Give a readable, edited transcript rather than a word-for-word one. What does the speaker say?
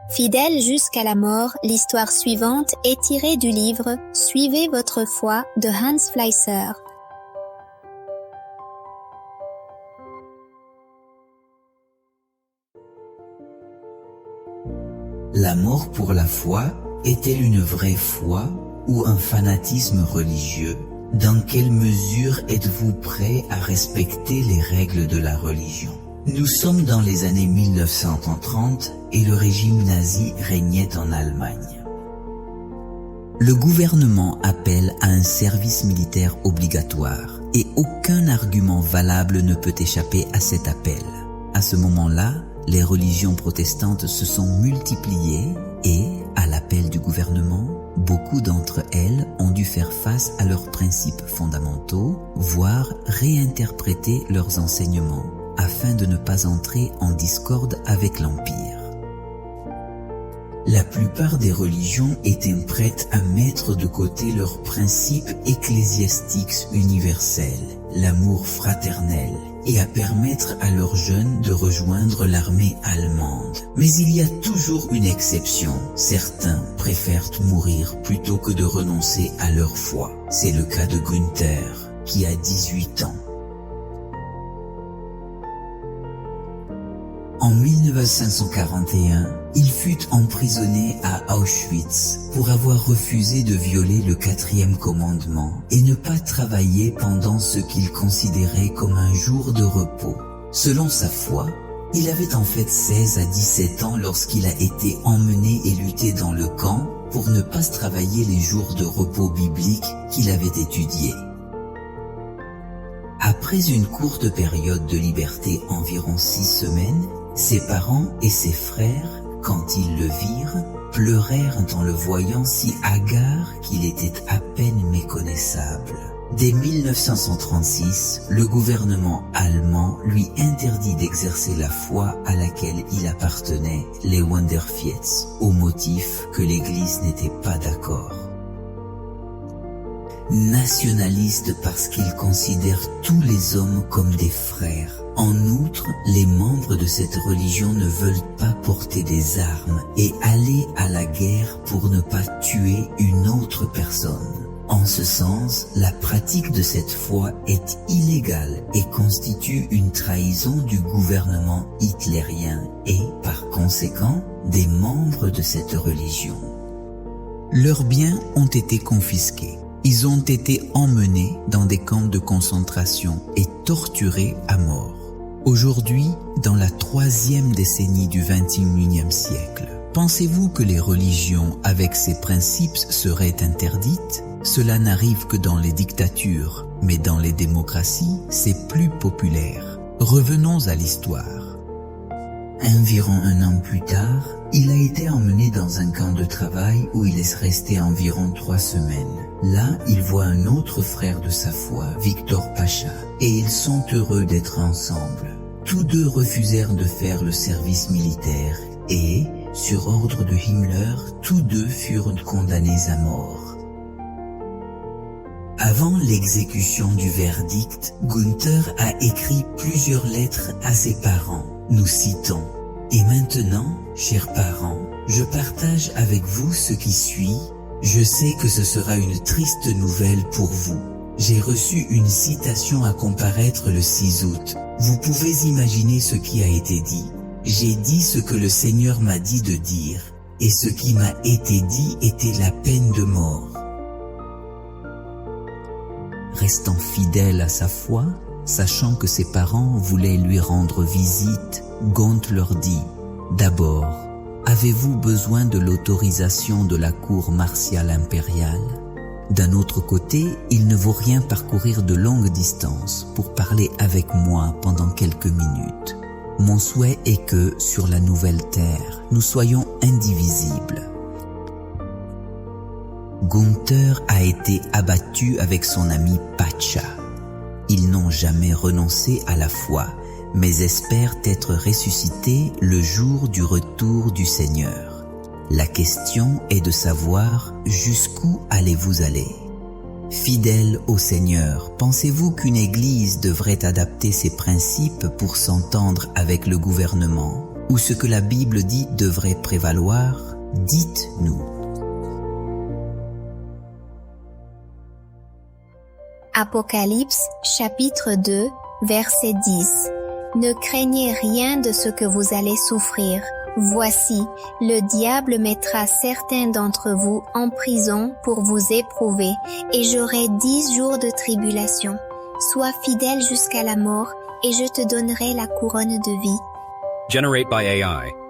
Fidèle jusqu'à la mort, l'histoire suivante est tirée du livre « Suivez votre foi » de Hans Fleischer. La mort pour la foi est-elle une vraie foi ou un fanatisme religieux? Dans quelle mesure êtes-vous prêt à respecter les règles de la religion? Nous sommes dans les années 1930 et le régime nazi régnait en Allemagne. Le gouvernement appelle à un service militaire obligatoire et aucun argument valable ne peut échapper à cet appel. À ce moment-là, les religions protestantes se sont multipliées et, à l'appel du gouvernement, beaucoup d'entre elles ont dû faire face à leurs principes fondamentaux, voire réinterpréter leurs enseignements, afin de ne pas entrer en discorde avec l'Empire. La plupart des religions étaient prêtes à mettre de côté leurs principes ecclésiastiques universels, l'amour fraternel, et à permettre à leurs jeunes de rejoindre l'armée allemande. Mais il y a toujours une exception. Certains préfèrent mourir plutôt que de renoncer à leur foi. C'est le cas de Günther, qui a 18 ans. En 1941, il fut emprisonné à Auschwitz pour avoir refusé de violer le 4e commandement et ne pas travailler pendant ce qu'il considérait comme un jour de repos. Selon sa foi, il avait en fait 16 à 17 ans lorsqu'il a été emmené et lutté dans le camp pour ne pas travailler les jours de repos bibliques qu'il avait étudiés. Après une courte période de liberté, environ 6 semaines, ses parents et ses frères, quand ils le virent, pleurèrent en le voyant si hagard qu'il était à peine méconnaissable. Dès 1936, le gouvernement allemand lui interdit d'exercer la foi à laquelle il appartenait, les Wanderfiets, au motif que l'Église n'était pas d'accord. Nationaliste parce qu'il considère tous les hommes comme des frères. En outre, les membres de cette religion ne veulent pas porter des armes et aller à la guerre pour ne pas tuer une autre personne. En ce sens, la pratique de cette foi est illégale et constitue une trahison du gouvernement hitlérien et, par conséquent, des membres de cette religion. Leurs biens ont été confisqués. Ils ont été emmenés dans des camps de concentration et torturés à mort. Aujourd'hui, dans la 3e décennie du XXIe siècle, pensez-vous que les religions avec ces principes seraient interdites? Cela n'arrive que dans les dictatures, mais dans les démocraties, c'est plus populaire. Revenons à l'histoire. Environ 1 an plus tard, il a été emmené dans un camp de travail où il est resté environ 3 semaines. Là, il voit un autre frère de sa foi, Victor Pacha, et ils sont heureux d'être ensemble. Tous deux refusèrent de faire le service militaire et, sur ordre de Himmler, tous deux furent condamnés à mort. Avant l'exécution du verdict, Günther a écrit plusieurs lettres à ses parents. Nous citons: « Et maintenant, chers parents, je partage avec vous ce qui suit. Je sais que ce sera une triste nouvelle pour vous. J'ai reçu une citation à comparaître le 6 août. Vous pouvez imaginer ce qui a été dit. J'ai dit ce que le Seigneur m'a dit de dire, et ce qui m'a été dit était la peine de mort. » Restant fidèle à sa foi, sachant que ses parents voulaient lui rendre visite, Gaunt leur dit: « D'abord, avez-vous besoin de l'autorisation de la cour martiale impériale ? D'un autre côté, il ne vaut rien parcourir de longues distances pour parler avec moi pendant quelques minutes. Mon souhait est que, sur la nouvelle terre, nous soyons indivisibles. » Günther a été abattu avec son ami Pacha. Ils n'ont jamais renoncé à la foi, mais espèrent être ressuscités le jour du retour du Seigneur. La question est de savoir jusqu'où allez-vous aller. Fidèle au Seigneur, pensez-vous qu'une église devrait adapter ses principes pour s'entendre avec le gouvernement? ou ce que la Bible dit devrait prévaloir, dites-nous. Apocalypse chapitre 2 verset 10. Ne craignez rien de ce que vous allez souffrir. Voici, le diable mettra certains d'entre vous en prison pour vous éprouver, et j'aurai 10 jours de tribulation. Sois fidèle jusqu'à la mort, et je te donnerai la couronne de vie. Generate by AI.